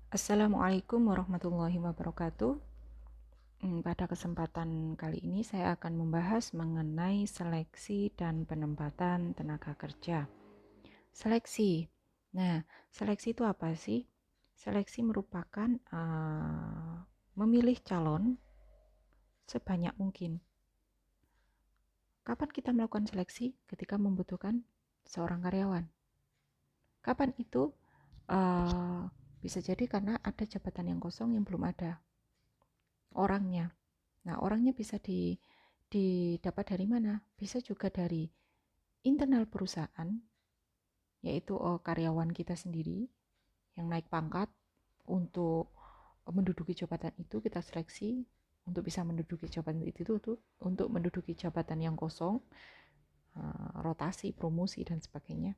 Assalamualaikum warahmatullahi wabarakatuh. Pada kesempatan kali ini saya akan membahas mengenai seleksi dan penempatan tenaga kerja. Seleksi. Nah, seleksi itu apa sih? Seleksi merupakan memilih calon sebanyak mungkin. Kapan kita melakukan seleksi? Ketika membutuhkan seorang karyawan. Kapan itu? Bisa jadi karena ada jabatan yang kosong yang belum ada orangnya. Nah, orangnya bisa didapat dari mana? Bisa juga dari internal perusahaan, yaitu karyawan kita sendiri yang naik pangkat untuk menduduki jabatan itu, kita seleksi untuk bisa menduduki jabatan itu tuh, untuk menduduki jabatan yang kosong, rotasi, promosi dan sebagainya.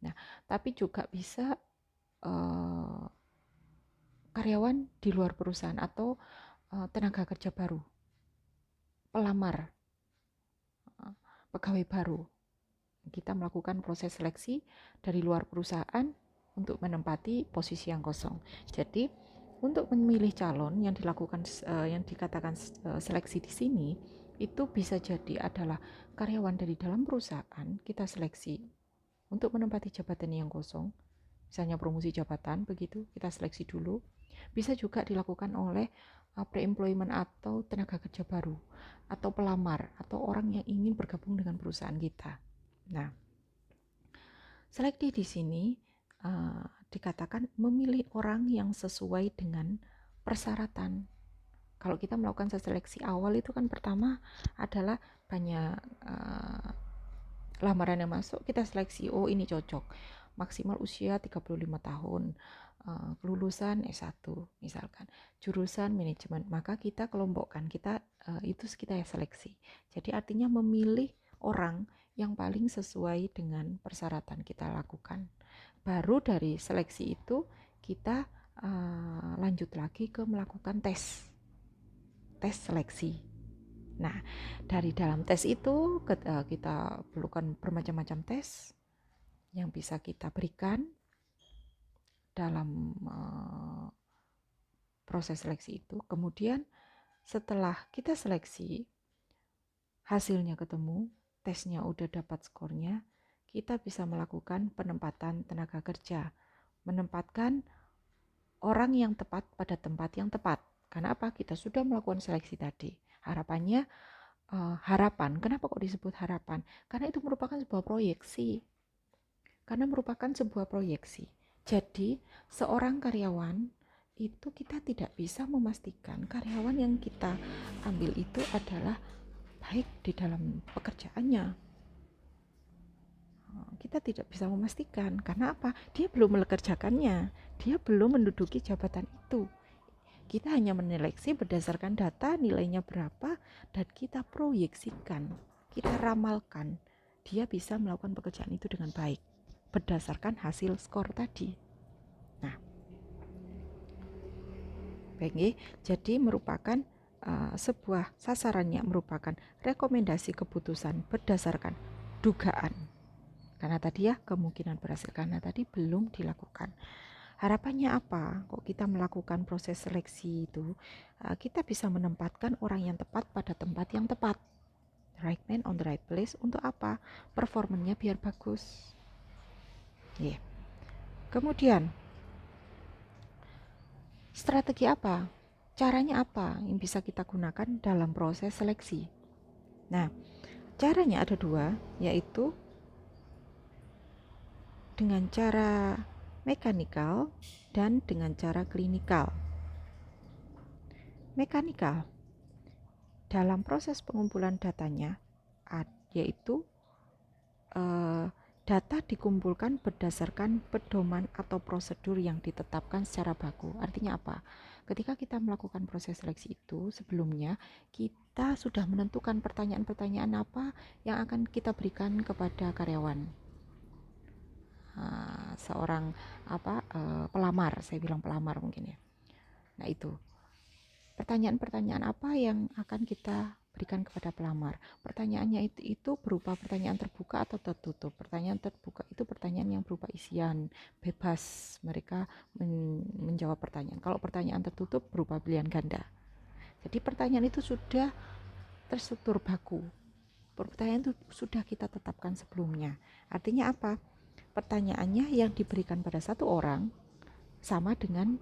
Nah, tapi juga bisa karyawan di luar perusahaan atau tenaga kerja baru, pelamar, pegawai baru. Kita melakukan proses seleksi dari luar perusahaan untuk menempati posisi yang kosong. Jadi, untuk memilih calon yang dilakukan yang dikatakan seleksi di sini itu bisa jadi adalah karyawan dari dalam perusahaan kita seleksi untuk menempati jabatan yang kosong. Misalnya promosi jabatan begitu, kita seleksi dulu. Bisa juga dilakukan oleh pre-employment atau tenaga kerja baru atau pelamar atau orang yang ingin bergabung dengan perusahaan kita. Nah, seleksi di sini dikatakan memilih orang yang sesuai dengan persyaratan. Kalau kita melakukan seleksi awal itu kan pertama adalah banyak lamaran yang masuk, kita seleksi, oh ini cocok. Maksimal usia 35 tahun, kelulusan S1 misalkan, jurusan manajemen, maka kita kelompokkan, itu kita ya seleksi. Jadi artinya memilih orang yang paling sesuai dengan persyaratan kita lakukan. Baru dari seleksi itu kita lanjut lagi ke melakukan tes seleksi. Nah, dari dalam tes itu kita perlukan bermacam-macam tes yang bisa kita berikan dalam proses seleksi itu. Kemudian setelah kita seleksi, hasilnya ketemu, tesnya udah dapat skornya, kita bisa melakukan penempatan tenaga kerja, menempatkan orang yang tepat pada tempat yang tepat. Karena apa? Kita sudah melakukan seleksi tadi. Harapannya harapan. Kenapa kok disebut harapan? Karena itu merupakan sebuah proyeksi. Jadi, seorang karyawan itu kita tidak bisa memastikan karyawan yang kita ambil itu adalah baik di dalam pekerjaannya. Kita tidak bisa memastikan. Karena apa? Dia belum mengerjakannya. Dia belum menduduki jabatan itu. Kita hanya menyeleksi berdasarkan data nilainya berapa dan kita proyeksikan, kita ramalkan dia bisa melakukan pekerjaan itu dengan baik berdasarkan hasil skor tadi. Nah, baik, jadi merupakan sebuah sasarannya merupakan rekomendasi keputusan berdasarkan dugaan. Karena tadi ya kemungkinan berhasil, karena tadi belum dilakukan. Harapannya apa? Kok kita melakukan proses seleksi itu, kita bisa menempatkan orang yang tepat pada tempat yang tepat. Right man on the right place. Untuk apa? Performanya biar bagus. Yeah. Kemudian, strategi apa? Caranya apa yang bisa kita gunakan dalam proses seleksi? Nah, caranya ada dua, yaitu dengan cara mekanikal dan dengan cara klinikal. Mekanikal dalam proses pengumpulan datanya, yaitu data dikumpulkan berdasarkan pedoman atau prosedur yang ditetapkan secara baku. Artinya apa? Ketika kita melakukan proses seleksi itu, sebelumnya kita sudah menentukan pertanyaan-pertanyaan apa yang akan kita berikan kepada karyawan. Seorang pelamar, saya bilang pelamar mungkin ya. Nah itu pertanyaan-pertanyaan apa yang akan kita diberikan kepada pelamar. Pertanyaannya itu berupa pertanyaan terbuka atau tertutup. Pertanyaan terbuka itu pertanyaan yang berupa isian, bebas mereka menjawab pertanyaan. Kalau pertanyaan tertutup berupa pilihan ganda. Jadi pertanyaan itu sudah terstruktur baku. Pertanyaan itu sudah kita tetapkan sebelumnya. Artinya apa? Pertanyaannya yang diberikan pada satu orang sama dengan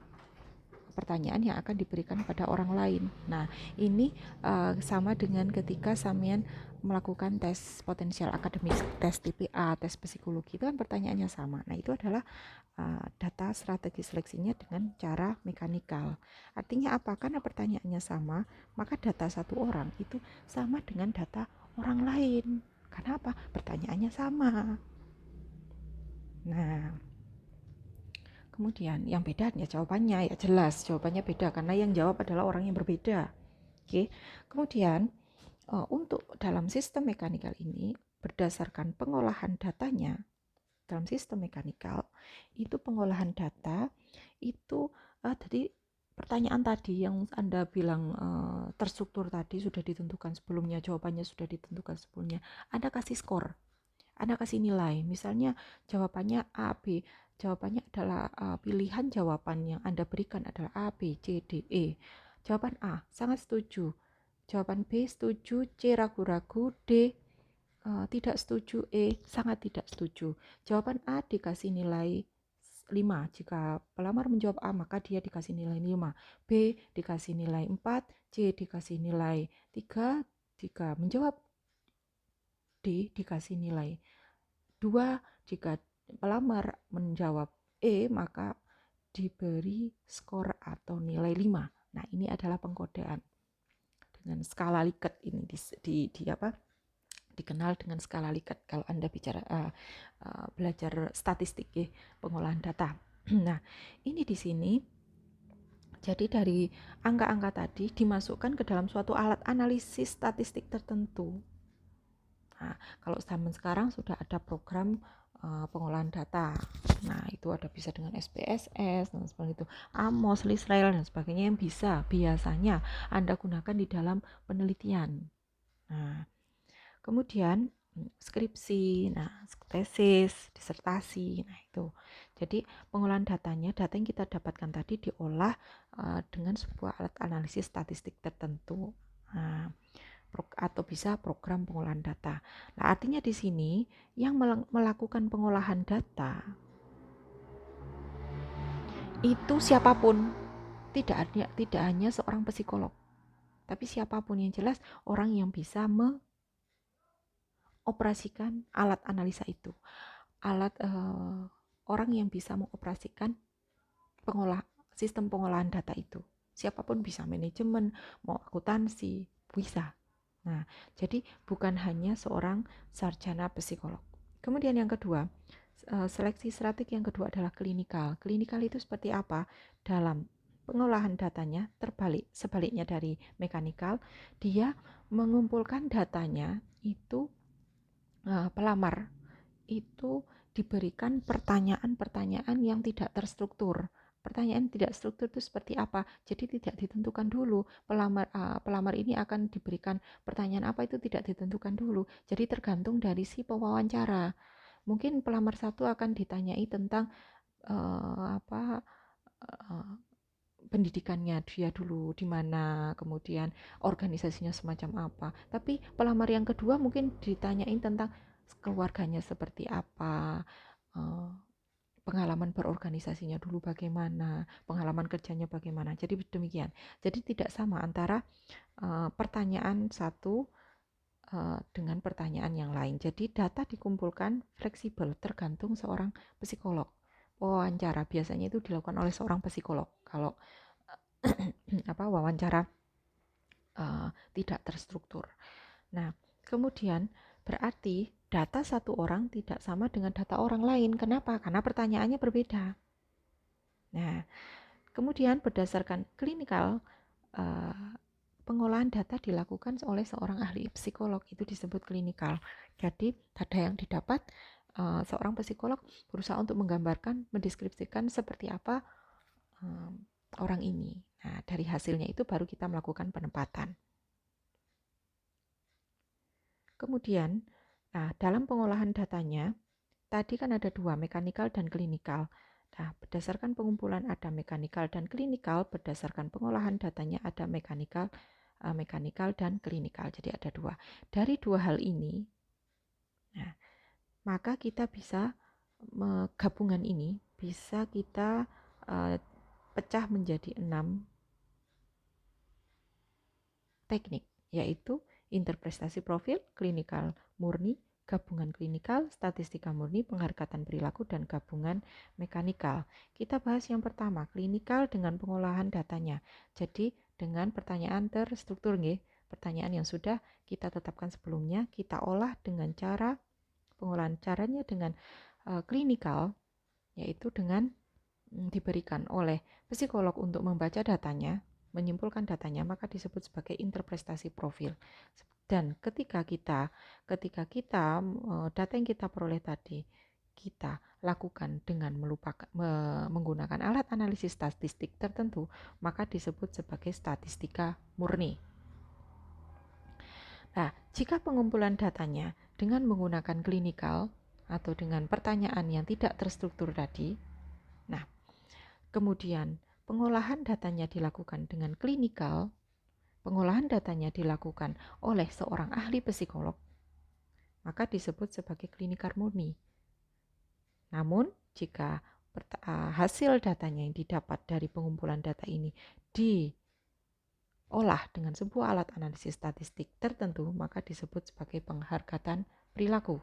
pertanyaan yang akan diberikan pada orang lain. Nah, ini sama dengan ketika Samian melakukan tes potensial akademis, tes TPA, tes psikologi, itu kan pertanyaannya sama. Nah, itu adalah data strategi seleksinya dengan cara mekanikal. Artinya apa? Karena pertanyaannya sama, maka data satu orang itu sama dengan data orang lain. Karena apa? Pertanyaannya sama. Nah, kemudian yang beda ya jawabannya, ya jelas jawabannya beda karena yang jawab adalah orang yang berbeda. Oke. Kemudian untuk dalam sistem mekanikal ini berdasarkan pengolahan datanya, dalam sistem mekanikal itu pengolahan data itu jadi pertanyaan tadi yang Anda bilang terstruktur tadi sudah ditentukan sebelumnya, jawabannya sudah ditentukan sebelumnya. Anda kasih skor, Anda kasih nilai, misalnya jawabannya A, B. Jawabannya adalah pilihan jawaban yang Anda berikan adalah A, B, C, D, E. Jawaban A, sangat setuju. Jawaban B, setuju. C, ragu-ragu. D, tidak setuju. E, sangat tidak setuju. Jawaban A dikasih nilai 5. Jika pelamar menjawab A, maka dia dikasih nilai 5. B dikasih nilai 4. C dikasih nilai 3. Jika menjawab D dikasih nilai 2. Jika pelamar menjawab E, maka diberi skor atau nilai 5. Nah, ini adalah pengkodean dengan skala Likert ini dikenal dengan skala Likert kalau Anda bicara belajar statistik ya, pengolahan data. Nah, ini di sini jadi dari angka-angka tadi dimasukkan ke dalam suatu alat analisis statistik tertentu. Nah, kalau zaman sekarang sudah ada program pengolahan data. Nah, itu ada bisa dengan SPSS dan sebagainya itu, Amos, Lisrael dan sebagainya yang biasanya Anda gunakan di dalam penelitian. Nah, kemudian skripsi, nah tesis, disertasi, nah itu. Jadi pengolahan datanya, data yang kita dapatkan tadi diolah dengan sebuah alat analisis statistik tertentu. Nah, atau bisa program pengolahan data. Nah, artinya di sini yang melakukan pengolahan data itu siapapun, tidak hanya seorang psikolog, tapi siapapun, yang jelas orang yang bisa mengoperasikan alat analisa itu, orang yang bisa mengoperasikan sistem pengolahan data itu. Siapapun bisa, manajemen, mau akuntansi, bisa. Nah, jadi bukan hanya seorang sarjana psikolog. Kemudian yang kedua, seleksi strategi yang kedua adalah klinikal. Klinikal itu seperti apa? Dalam pengolahan datanya sebaliknya dari mekanikal, dia mengumpulkan datanya itu pelamar itu diberikan pertanyaan-pertanyaan yang tidak terstruktur. Pertanyaan tidak struktur itu seperti apa? Jadi tidak ditentukan dulu. Pelamar ini akan diberikan pertanyaan apa, itu tidak ditentukan dulu. Jadi tergantung dari si pewawancara. Mungkin pelamar satu akan ditanyai tentang pendidikannya dia dulu di mana, kemudian organisasinya semacam apa. Tapi pelamar yang kedua mungkin ditanyain tentang keluarganya seperti apa, pengalaman berorganisasinya dulu bagaimana, pengalaman kerjanya bagaimana. Jadi demikian. Jadi tidak sama antara pertanyaan satu dengan pertanyaan yang lain. Jadi data dikumpulkan fleksibel tergantung seorang psikolog. Wawancara biasanya itu dilakukan oleh seorang psikolog. Kalau wawancara tidak terstruktur. Nah, kemudian berarti data satu orang tidak sama dengan data orang lain. Kenapa? Karena pertanyaannya berbeda. Nah, kemudian berdasarkan klinikal, pengolahan data dilakukan oleh seorang ahli psikolog, itu disebut klinikal. Jadi data yang didapat seorang psikolog berusaha untuk menggambarkan, mendeskripsikan seperti apa orang ini. Nah, dari hasilnya itu baru kita melakukan penempatan. Kemudian, dalam pengolahan datanya, tadi kan ada dua, mekanikal dan klinikal. Nah, berdasarkan pengumpulan ada mekanikal dan klinikal, berdasarkan pengolahan datanya ada mekanikal dan klinikal. Jadi ada dua. Dari dua hal ini, maka kita bisa gabungan ini bisa kita pecah menjadi 6 teknik, yaitu interpretasi profil, klinikal murni, gabungan klinikal, statistika murni, penghargaan perilaku, dan gabungan mekanikal. Kita bahas yang pertama, klinikal dengan pengolahan datanya. Jadi dengan pertanyaan terstruktur, pertanyaan yang sudah kita tetapkan sebelumnya, kita olah dengan cara pengolahan caranya dengan klinikal, yaitu dengan diberikan oleh psikolog untuk membaca datanya, menyimpulkan datanya, maka disebut sebagai interpretasi profil. Dan ketika kita data yang kita peroleh tadi kita lakukan dengan menggunakan alat analisis statistik tertentu, maka disebut sebagai statistika murni. Nah, jika pengumpulan datanya dengan menggunakan klinikal atau dengan pertanyaan yang tidak terstruktur tadi, nah, kemudian pengolahan datanya dilakukan dengan klinikal, pengolahan datanya dilakukan oleh seorang ahli psikolog, maka disebut sebagai klinikal murni. Namun, jika hasil datanya yang didapat dari pengumpulan data ini diolah dengan sebuah alat analisis statistik tertentu, maka disebut sebagai penghargaan perilaku.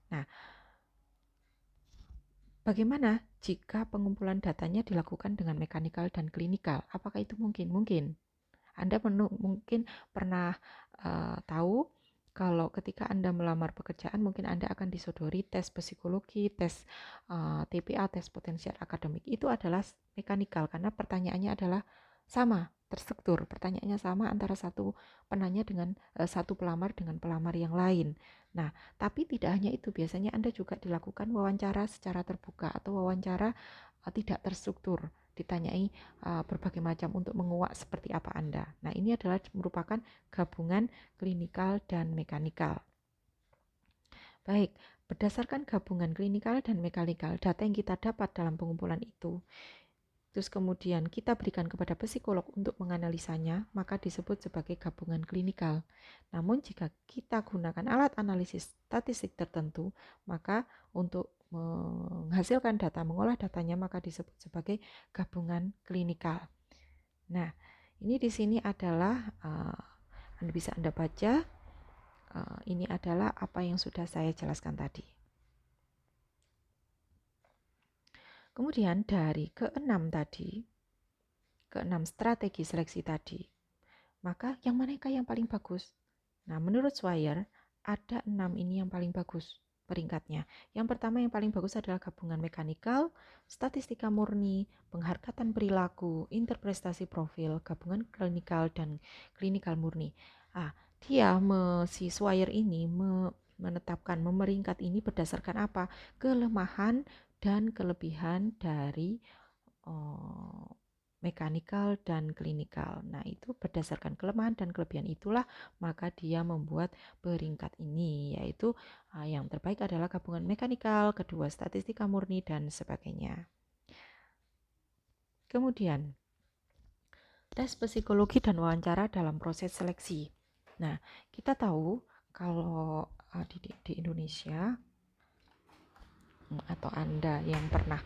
Nah, bagaimana jika pengumpulan datanya dilakukan dengan mekanikal dan klinikal? Apakah itu mungkin? Mungkin. Anda mungkin pernah tahu kalau ketika Anda melamar pekerjaan, mungkin Anda akan disodori tes psikologi, tes TPA, tes potensial akademik. Itu adalah mekanikal karena pertanyaannya adalah sama, terstruktur. Pertanyaannya sama antara satu penanya dengan satu pelamar dengan pelamar yang lain. Nah, tapi tidak hanya itu, biasanya Anda juga dilakukan wawancara secara terbuka atau wawancara tidak terstruktur, ditanyai berbagai macam untuk menguak seperti apa Anda. Nah, ini adalah merupakan gabungan klinikal dan mekanikal. Baik, berdasarkan gabungan klinikal dan mekanikal, data yang kita dapat dalam pengumpulan itu, terus kemudian kita berikan kepada psikolog untuk menganalisanya, maka disebut sebagai gabungan klinikal. Namun jika kita gunakan alat analisis statistik tertentu, maka untuk menghasilkan data, mengolah datanya, maka disebut sebagai gabungan klinikal. Nah, ini di sini adalah Anda bisa baca, ini adalah apa yang sudah saya jelaskan tadi. Kemudian dari keenam strategi seleksi tadi, maka yang manakah yang paling bagus? Nah, menurut Swire, ada 6 ini yang paling bagus peringkatnya. Yang pertama yang paling bagus adalah gabungan mekanikal, statistika murni, penghargaan perilaku, interpretasi profil, gabungan klinikal, dan klinikal murni. Si Swire ini menetapkan memeringkat ini berdasarkan apa? Kelemahan dan kelebihan dari mekanikal dan klinikal. Nah, itu berdasarkan kelemahan dan kelebihan itulah maka dia membuat peringkat ini, yaitu yang terbaik adalah gabungan mekanikal, kedua statistika murni, dan sebagainya. Kemudian, tes psikologi dan wawancara dalam proses seleksi. Nah, kita tahu kalau di Indonesia atau Anda yang pernah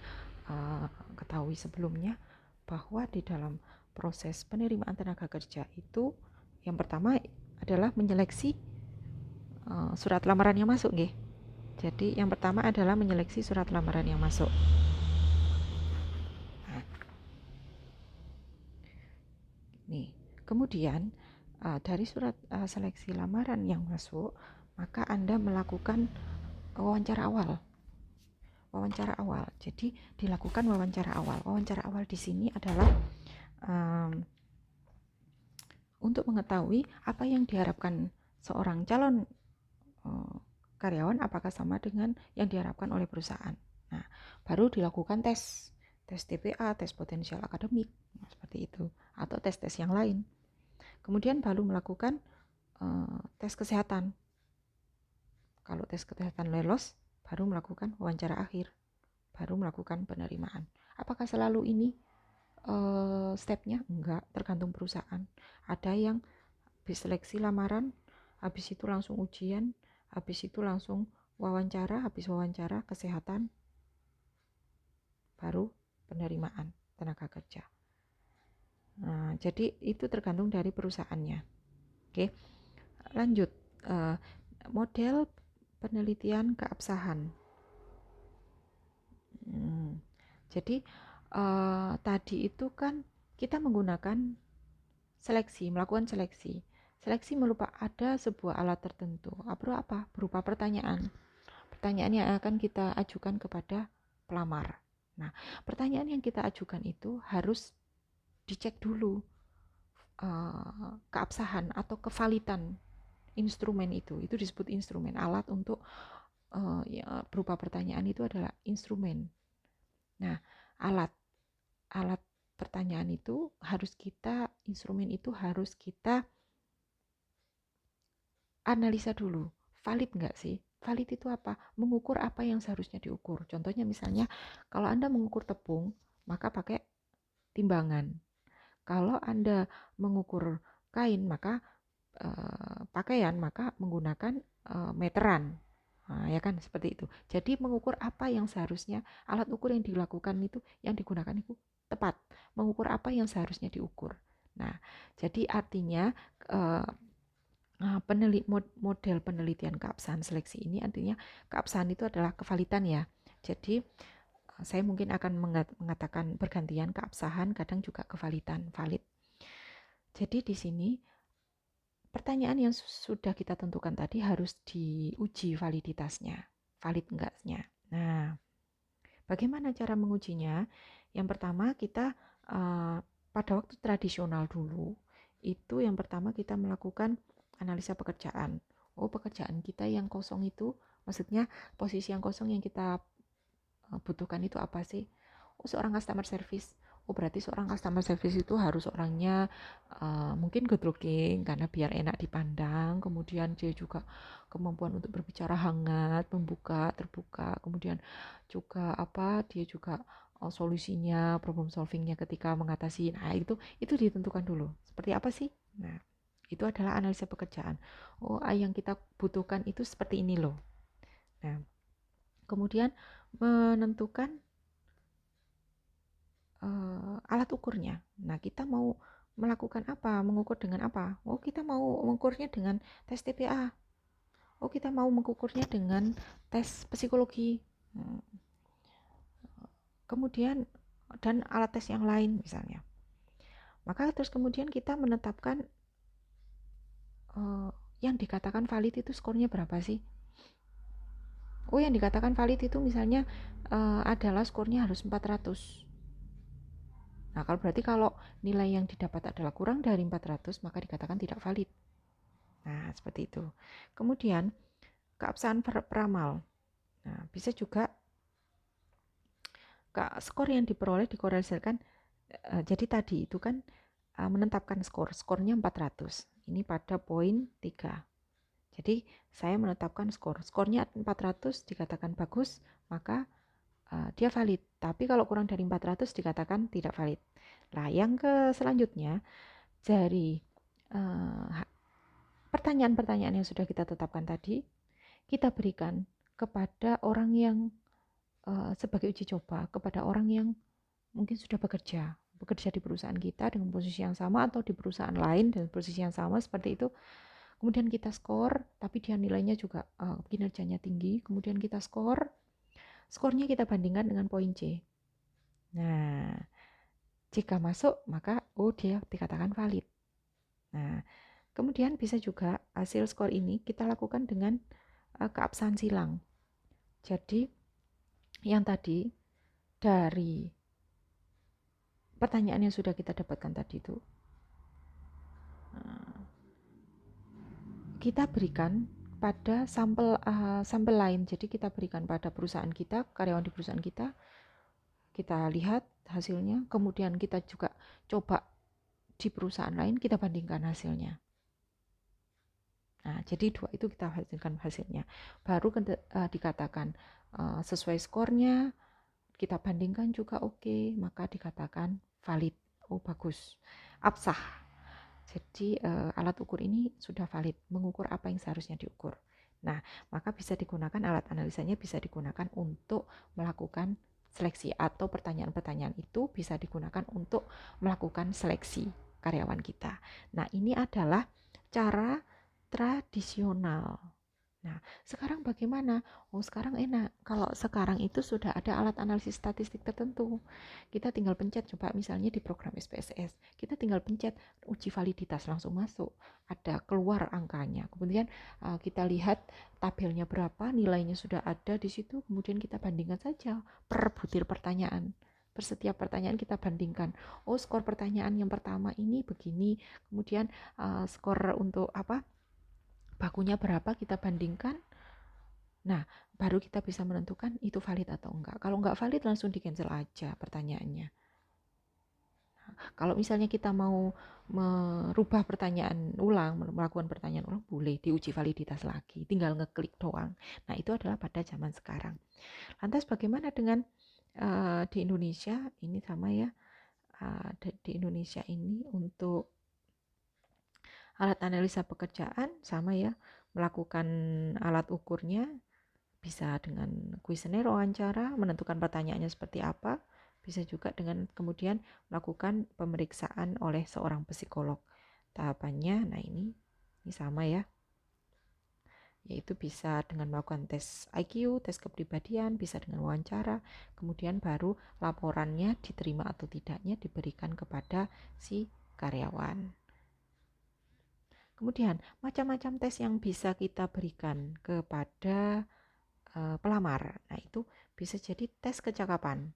ketahui sebelumnya bahwa di dalam proses penerimaan tenaga kerja itu yang pertama adalah menyeleksi surat lamaran yang masuk, nggih. Jadi yang pertama adalah menyeleksi surat lamaran yang masuk. Nah, nih, kemudian dari surat seleksi lamaran yang masuk, maka Anda melakukan wawancara awal. Jadi dilakukan wawancara awal. Wawancara awal di sini adalah untuk mengetahui apa yang diharapkan seorang calon karyawan, apakah sama dengan yang diharapkan oleh perusahaan. Nah, baru dilakukan tes TPA, tes potensial akademik, seperti itu, atau tes-tes yang lain. Kemudian baru melakukan tes kesehatan. Kalau tes kesehatan lolos, baru melakukan wawancara akhir, baru melakukan penerimaan. Apakah selalu ini stepnya? Enggak, tergantung perusahaan. Ada yang habis seleksi lamaran, habis itu langsung ujian, habis itu langsung wawancara, habis wawancara kesehatan, baru penerimaan tenaga kerja. Nah, jadi itu tergantung dari perusahaannya. Oke, lanjut. Model penelitian keabsahan. Jadi tadi itu kan kita menggunakan seleksi, melakukan seleksi. Seleksi merupakan ada sebuah alat tertentu. Apa? Berupa pertanyaan. Pertanyaan yang akan kita ajukan kepada pelamar. Nah, pertanyaan yang kita ajukan itu harus dicek dulu keabsahan atau kevalitan instrumen itu. Itu disebut instrumen. Alat untuk ya, berupa pertanyaan itu adalah instrumen. Nah, alat pertanyaan itu instrumen itu harus kita analisa dulu. Valid nggak sih? Valid itu apa? Mengukur apa yang seharusnya diukur. Contohnya misalnya, kalau Anda mengukur tepung, maka pakai timbangan. Kalau Anda mengukur kain, maka pakaian, maka menggunakan meteran. Nah, ya kan seperti itu. Jadi mengukur apa yang seharusnya alat ukur yang dilakukan itu yang digunakan itu tepat. Mengukur apa yang seharusnya diukur. Nah, jadi artinya model penelitian keabsahan seleksi ini artinya keabsahan itu adalah kevalitan ya. Jadi saya mungkin akan mengatakan bergantian keabsahan, kadang juga kevalitan, valid. Jadi di sini pertanyaan yang sudah kita tentukan tadi harus diuji validitasnya, valid enggaknya. Nah, bagaimana cara mengujinya? Yang pertama kita pada waktu tradisional dulu, itu yang pertama kita melakukan analisa pekerjaan. Oh, pekerjaan kita yang kosong itu, maksudnya posisi yang kosong yang kita butuhkan itu apa sih? Oh, seorang customer service. Oh, berarti seorang customer service itu harus orangnya mungkin good looking karena biar enak dipandang. Kemudian dia juga kemampuan untuk berbicara hangat, membuka, terbuka. Kemudian juga dia juga solusinya, problem solvingnya ketika mengatasi. Nah, itu ditentukan dulu. Seperti apa sih? Nah, itu adalah analisa pekerjaan. Oh, yang kita butuhkan itu seperti ini loh. Nah, kemudian menentukan alat ukurnya. Nah, kita mau melakukan apa? Mengukur dengan apa? Oh, kita mau mengukurnya dengan tes TPA. Oh, kita mau mengukurnya dengan tes psikologi. Kemudian dan alat tes yang lain misalnya. Maka terus kemudian kita menetapkan yang dikatakan valid itu skornya berapa sih? Oh, yang dikatakan valid itu misalnya adalah skornya harus 400. Nah, kalau nilai yang didapat adalah kurang dari 400, maka dikatakan tidak valid. Nah, seperti itu. Kemudian, keabsahan peramal. Nah, bisa juga skor yang diperoleh dikorelasikan. Jadi tadi itu kan menetapkan skornya 400. Ini pada poin 3. Jadi, saya menetapkan skornya 400 dikatakan bagus, maka dia valid. Tapi kalau kurang dari 400 dikatakan tidak valid. Nah, yang selanjutnya dari pertanyaan-pertanyaan yang sudah kita tetapkan tadi, kita berikan kepada orang yang sebagai uji coba, kepada orang yang mungkin sudah bekerja di perusahaan kita dengan posisi yang sama atau di perusahaan lain dengan posisi yang sama seperti itu. Kemudian kita skor, tapi dia nilainya juga kinerjanya tinggi. Kemudian kita skornya kita bandingkan dengan poin C. Nah, jika masuk, maka dia dikatakan valid. Nah, kemudian bisa juga hasil skor ini kita lakukan dengan keabsahan silang. Jadi, yang tadi dari pertanyaan yang sudah kita dapatkan tadi itu, kita berikan pada sampel lain. Jadi kita berikan pada perusahaan kita, karyawan di perusahaan kita lihat hasilnya, kemudian kita juga coba di perusahaan lain, kita bandingkan hasilnya. Nah, jadi 2 itu kita hasilkan hasilnya. Baru dikatakan sesuai skornya, kita bandingkan juga oke, maka dikatakan valid. Oh, bagus. Absah. Jadi alat ukur ini sudah valid, mengukur apa yang seharusnya diukur. Nah, maka bisa digunakan alat analisanya bisa digunakan untuk melakukan seleksi atau pertanyaan-pertanyaan itu bisa digunakan untuk melakukan seleksi karyawan kita. Nah, ini adalah cara tradisional. Nah, sekarang bagaimana? Oh, sekarang enak. Kalau sekarang itu sudah ada alat analisis statistik tertentu. Kita tinggal pencet, coba misalnya di program SPSS. Kita tinggal pencet uji validitas, langsung masuk. Ada keluar angkanya. Kemudian kita lihat tabelnya berapa, nilainya sudah ada di situ. Kemudian kita bandingkan saja per butir pertanyaan. Per setiap pertanyaan kita bandingkan. Oh, skor pertanyaan yang pertama ini begini. Kemudian skor untuk apa? Bakunya berapa kita bandingkan. Nah, baru kita bisa menentukan itu valid atau enggak. Kalau enggak valid langsung di cancel aja pertanyaannya. Nah, kalau misalnya kita mau merubah pertanyaan ulang, melakukan pertanyaan ulang, boleh diuji validitas lagi, tinggal ngeklik doang. Nah, itu adalah pada zaman sekarang. Lantas bagaimana dengan di Indonesia? Ini sama ya. Di Indonesia ini untuk alat analisa pekerjaan sama ya, melakukan alat ukurnya bisa dengan kuesioner wawancara, menentukan pertanyaannya seperti apa, bisa juga dengan kemudian melakukan pemeriksaan oleh seorang psikolog. Tahapannya, nah ini sama ya, yaitu bisa dengan melakukan tes IQ, tes kepribadian, bisa dengan wawancara, kemudian baru laporannya diterima atau tidaknya diberikan kepada si karyawan. Kemudian macam-macam tes yang bisa kita berikan kepada pelamar. Nah, itu bisa jadi tes kecakapan.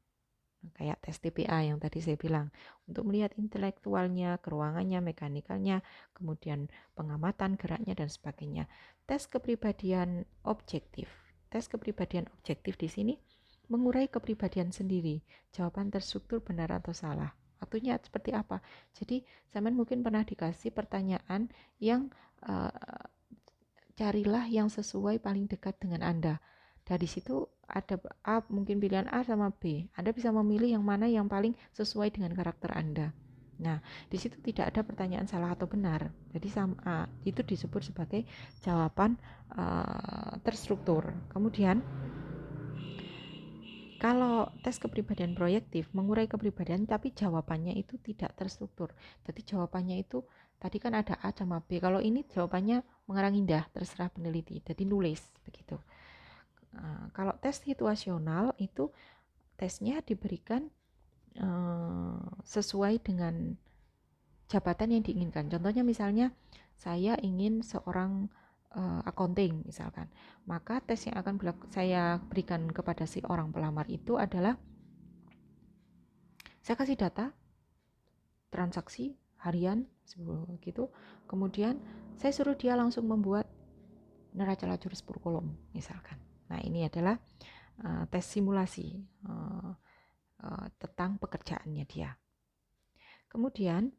Kayak tes TPA yang tadi saya bilang. Untuk melihat intelektualnya, keruangannya, mekanikalnya, kemudian pengamatan geraknya dan sebagainya. Tes kepribadian objektif. Tes kepribadian objektif di sini mengurai kepribadian sendiri. Jawaban terstruktur benar atau salah. Artinya seperti apa? Jadi, zaman mungkin pernah dikasih pertanyaan yang carilah yang sesuai paling dekat dengan Anda. Dari situ ada A, mungkin pilihan A sama B. Anda bisa memilih yang mana yang paling sesuai dengan karakter Anda. Nah, di situ tidak ada pertanyaan salah atau benar. Jadi sama itu disebut sebagai jawaban terstruktur. Kemudian kalau tes kepribadian proyektif mengurai kepribadian tapi jawabannya itu tidak terstruktur. Jadi jawabannya itu tadi kan ada A sama B. Kalau ini jawabannya mengarang indah, terserah peneliti. Jadi nulis begitu. Kalau tes situasional itu tesnya diberikan sesuai dengan jabatan yang diinginkan. Contohnya misalnya saya ingin seorang accounting misalkan, maka tes yang akan saya berikan kepada si orang pelamar itu adalah saya kasih data transaksi harian gitu, kemudian saya suruh dia langsung membuat neraca lajur 10 kolom misalkan. Nah, ini adalah tes simulasi tentang pekerjaannya dia. Kemudian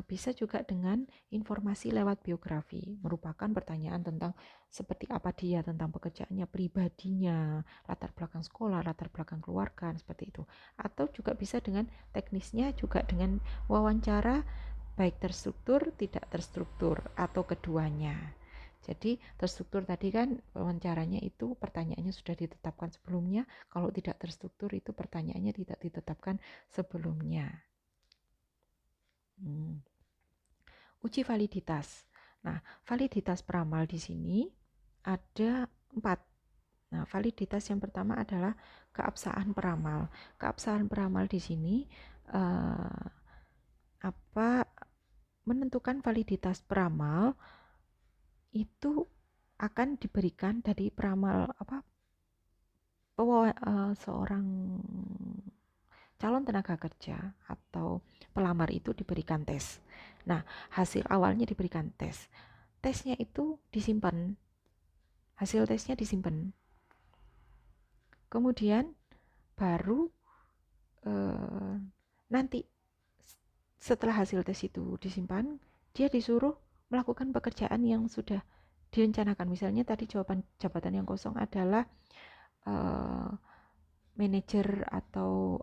bisa juga dengan informasi lewat biografi, merupakan pertanyaan tentang seperti apa dia, tentang pekerjaannya, pribadinya, latar belakang sekolah, latar belakang keluarga, seperti itu. Atau juga bisa dengan teknisnya juga dengan wawancara, baik terstruktur, tidak terstruktur, atau keduanya. Jadi terstruktur tadi kan wawancaranya itu pertanyaannya sudah ditetapkan sebelumnya, kalau tidak terstruktur itu pertanyaannya tidak ditetapkan sebelumnya. Uji validitas. Nah, validitas peramal di sini ada 4. Nah, validitas yang pertama adalah keabsahan peramal. Keabsahan peramal di sini menentukan validitas peramal itu akan diberikan dari peramal seorang calon tenaga kerja atau pelamar itu diberikan tes. Nah, hasil awalnya diberikan tes. Tesnya itu disimpan. Hasil tesnya disimpan. Kemudian baru nanti setelah hasil tes itu disimpan, dia disuruh melakukan pekerjaan yang sudah direncanakan. Misalnya tadi jabatan yang kosong adalah manajer atau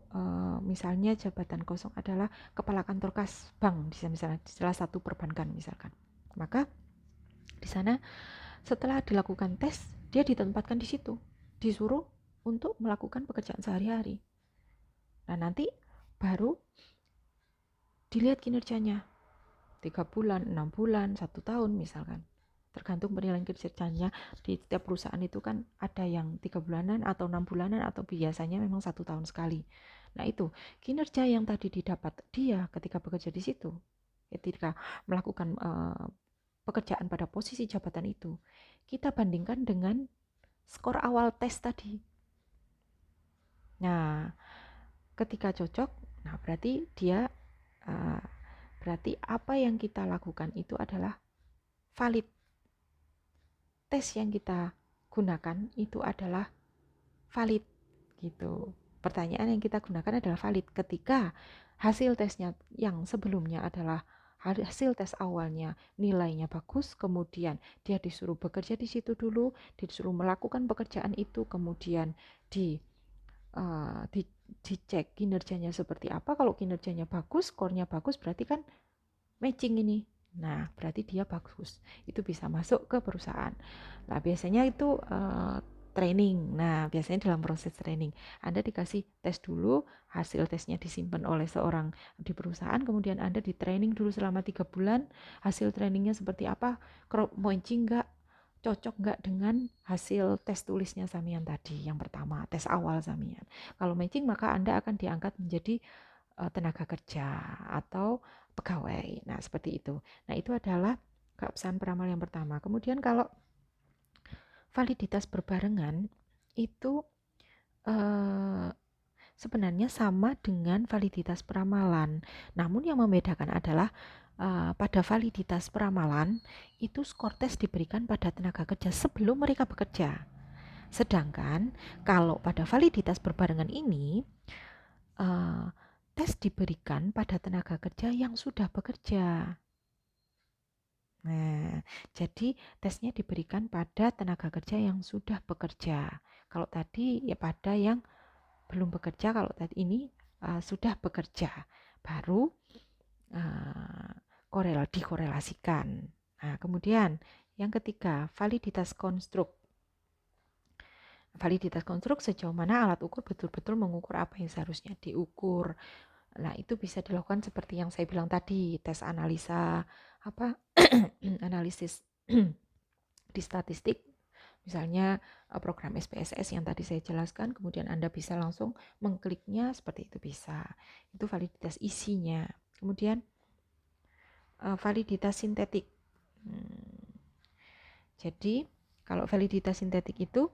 misalnya jabatan kosong adalah kepala kantor kas bank, misalnya di salah satu perbankan misalkan. Maka di sana setelah dilakukan tes, dia ditempatkan di situ, disuruh untuk melakukan pekerjaan sehari-hari. Nah, nanti baru dilihat kinerjanya 3 bulan, 6 bulan, 1 tahun misalkan. Tergantung penilaian kinerjanya. Di setiap perusahaan itu kan ada yang 3 bulanan atau 6 bulanan atau biasanya memang 1 tahun sekali. Nah, itu kinerja yang tadi didapat dia ketika bekerja di situ, ketika melakukan pekerjaan pada posisi jabatan itu, kita bandingkan dengan skor awal tes tadi. Nah, ketika cocok, nah berarti dia berarti apa yang kita lakukan itu adalah valid. Tes yang kita gunakan itu adalah valid gitu. Pertanyaan yang kita gunakan adalah valid ketika hasil tesnya yang sebelumnya adalah hasil tes awalnya nilainya bagus, kemudian dia disuruh bekerja di situ dulu, disuruh melakukan pekerjaan itu, kemudian dicek kinerjanya seperti apa. Kalau kinerjanya bagus, skornya bagus, berarti kan matching ini. Nah, berarti dia bagus. Itu bisa masuk ke perusahaan. Nah, biasanya itu training. Nah, biasanya dalam proses training, Anda dikasih tes dulu, hasil tesnya disimpan oleh seorang di perusahaan, kemudian Anda di training dulu selama 3 bulan, hasil trainingnya seperti apa, matching nggak, cocok nggak dengan hasil tes tulisnya Samian tadi, yang pertama, tes awal Samian. Kalau matching, maka Anda akan diangkat menjadi tenaga kerja atau pegawai. Nah, seperti itu. Nah, itu adalah keabsahan peramal yang pertama. Kemudian kalau validitas berbarengan itu sebenarnya sama dengan validitas peramalan. Namun yang membedakan adalah pada validitas peramalan itu skor tes diberikan pada tenaga kerja sebelum mereka bekerja. Sedangkan kalau pada validitas berbarengan ini tes diberikan pada tenaga kerja yang sudah bekerja. Nah, jadi tesnya diberikan pada tenaga kerja yang sudah bekerja. Kalau tadi ya pada yang belum bekerja, kalau tadi ini sudah bekerja, baru dikorelasikan. Nah, kemudian yang ketiga, validitas konstruk. Validitas konstruk sejauh mana alat ukur betul-betul mengukur apa yang seharusnya diukur. Nah, itu bisa dilakukan seperti yang saya bilang tadi, tes analisa analisis di statistik, misalnya program SPSS yang tadi saya jelaskan, kemudian Anda bisa langsung mengkliknya seperti itu bisa. Itu validitas isinya. Kemudian validitas sintetik. Jadi kalau validitas sintetik itu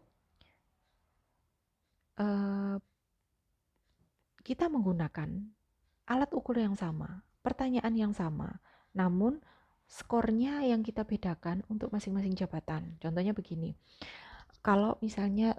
kita menggunakan alat ukur yang sama, pertanyaan yang sama, namun skornya yang kita bedakan untuk masing-masing jabatan. Contohnya begini, kalau misalnya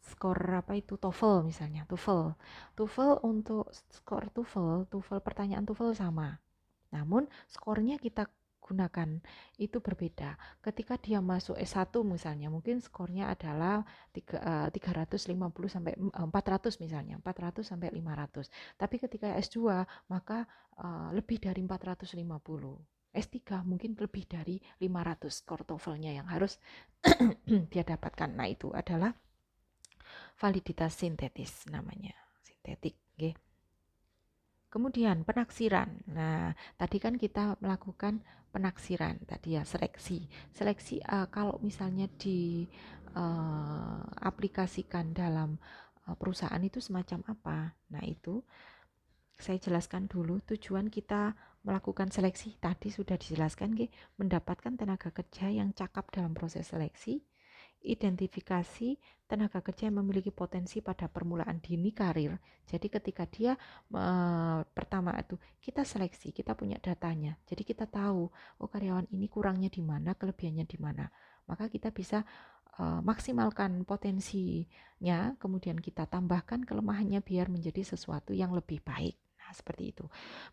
skor apa itu TOEFL misalnya, TOEFL untuk skor TOEFL pertanyaan TOEFL sama, namun skornya kita gunakan itu berbeda. Ketika dia masuk S1 misalnya, mungkin skornya adalah 350 sampai 400 misalnya, 400 sampai 500. Tapi ketika S2 maka lebih dari 450. S3 mungkin lebih dari 500 skor TOEFL-nya yang harus dia dapatkan. Nah, itu adalah validitas sintetis namanya, sintetik, okay. Kemudian penaksiran. Nah, tadi kan kita melakukan penaksiran tadi ya, seleksi. Seleksi kalau misalnya aplikasikan dalam perusahaan itu semacam apa? Nah, itu saya jelaskan dulu. Tujuan kita melakukan seleksi tadi sudah dijelaskan, mendapatkan tenaga kerja yang cakap dalam proses seleksi, identifikasi tenaga kerja yang memiliki potensi pada permulaan dini karir. Jadi ketika dia pertama itu kita seleksi, kita punya datanya. Jadi kita tahu, oh karyawan ini kurangnya di mana, kelebihannya di mana. Maka kita bisa maksimalkan potensinya, kemudian kita tambahkan kelemahannya biar menjadi sesuatu yang lebih baik. Nah, seperti itu.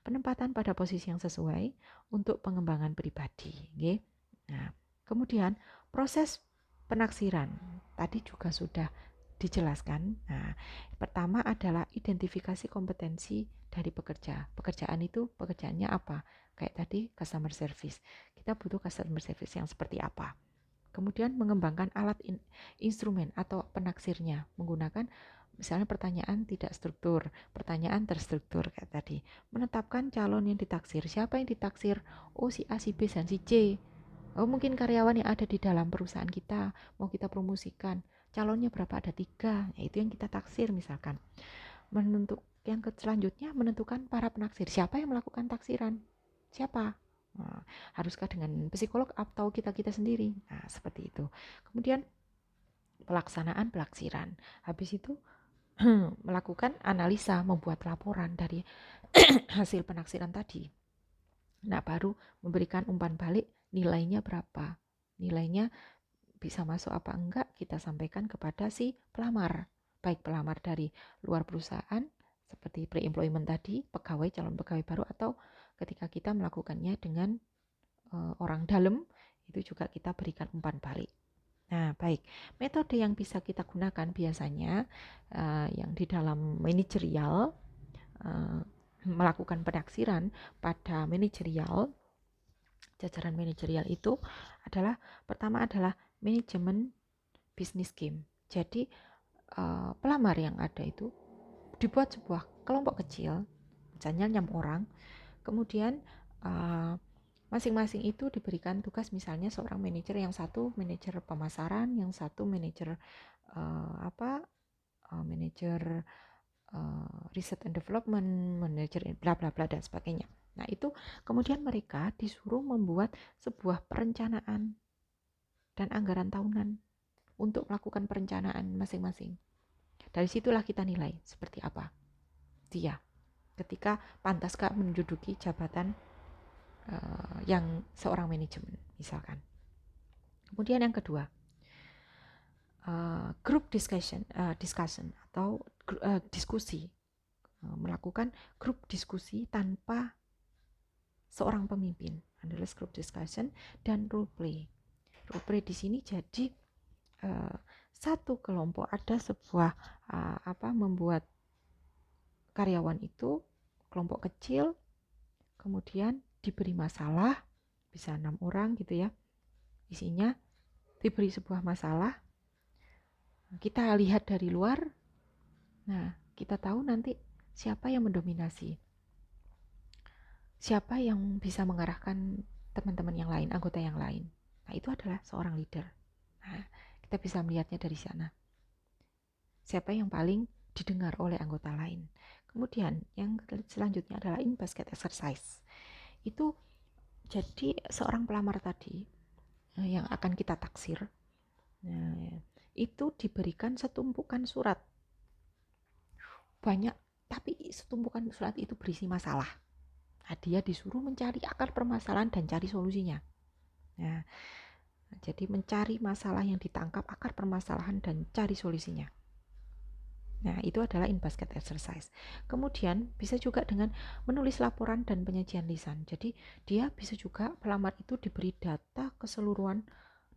Penempatan pada posisi yang sesuai untuk pengembangan pribadi, okay? Nah, Kemudian proses penaksiran tadi juga sudah dijelaskan. Nah, pertama adalah identifikasi kompetensi dari pekerja. Pekerjaan itu pekerjaannya apa? Kayak tadi customer service. Kita butuh customer service yang seperti apa? Kemudian mengembangkan alat instrumen atau penaksirnya menggunakan misalnya pertanyaan tidak struktur, pertanyaan terstruktur kayak tadi. Menetapkan calon yang ditaksir. Siapa yang ditaksir? Oh, si A, si B, dan si C. Oh, mungkin karyawan yang ada di dalam perusahaan kita mau kita promosikan. Calonnya berapa? Ada 3. Ya, itu yang kita taksir misalkan. Yang selanjutnya menentukan para penaksir. Siapa yang melakukan taksiran? Siapa? Nah, haruskah dengan psikolog atau kita sendiri? Nah, seperti itu. Kemudian pelaksanaan pelaksiran. Habis itu melakukan analisa, membuat laporan dari hasil penaksiran tadi. Nah, baru memberikan umpan balik nilainya berapa. Nilainya bisa masuk apa enggak kita sampaikan kepada si pelamar. Baik pelamar dari luar perusahaan seperti pre-employment tadi, pegawai, calon pegawai baru, atau ketika kita melakukannya dengan orang dalam, itu juga kita berikan umpan balik. Nah, baik. Metode yang bisa kita gunakan biasanya yang di dalam manajerial, melakukan penaksiran pada manajerial, jajaran manajerial itu adalah pertama adalah manajemen business game. Jadi pelamar yang ada itu dibuat sebuah kelompok kecil, misalnya 6 orang, kemudian masing-masing itu diberikan tugas, misalnya seorang manajer, yang satu manajer pemasaran, yang satu manajer manajer research and development, manajer bla bla bla dan sebagainya. Nah, itu kemudian mereka disuruh membuat sebuah perencanaan dan anggaran tahunan untuk melakukan perencanaan masing-masing. Dari situlah kita nilai seperti apa dia ketika pantaskah menduduki jabatan yang seorang manajemen misalkan. Kemudian yang kedua, group discussion atau diskusi, melakukan grup diskusi tanpa seorang pemimpin, adalah group discussion dan role play. Role play di sini jadi satu kelompok ada sebuah membuat karyawan itu kelompok kecil, kemudian diberi masalah, bisa 6 orang gitu ya, isinya diberi sebuah masalah, kita lihat dari luar, nah kita tahu nanti siapa yang mendominasi, siapa yang bisa mengarahkan teman-teman yang lain, anggota yang lain. Nah, itu adalah seorang leader. Nah, kita bisa melihatnya dari sana. Siapa yang paling didengar oleh anggota lain. Kemudian yang selanjutnya adalah in basket exercise. Itu jadi seorang pelamar tadi yang akan kita taksir, itu diberikan setumpukan surat banyak, tapi setumpukan surat itu berisi masalah. Nah, dia disuruh mencari akar permasalahan dan cari solusinya. Nah, jadi mencari masalah yang ditangkap, akar permasalahan dan cari solusinya. Nah, itu adalah in basket exercise. Kemudian bisa juga dengan menulis laporan dan penyajian lisan. Jadi dia bisa juga, pelamar itu diberi data keseluruhan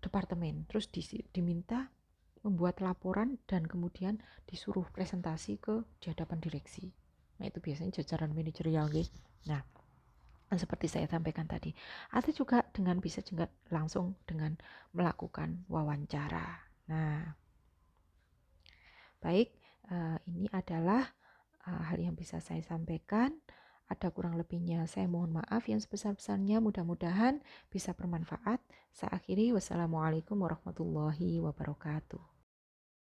departemen, terus diminta membuat laporan dan kemudian disuruh presentasi ke di hadapan direksi. Nah, itu biasanya jajaran manajerial gitu. Nah, seperti saya sampaikan tadi, atau juga bisa juga langsung dengan melakukan wawancara. Nah, baik, ini adalah hal yang bisa saya sampaikan. Ada kurang lebihnya saya mohon maaf yang sebesar-besarnya, mudah-mudahan bisa bermanfaat. Saya akhiri, wassalamualaikum warahmatullahi wabarakatuh.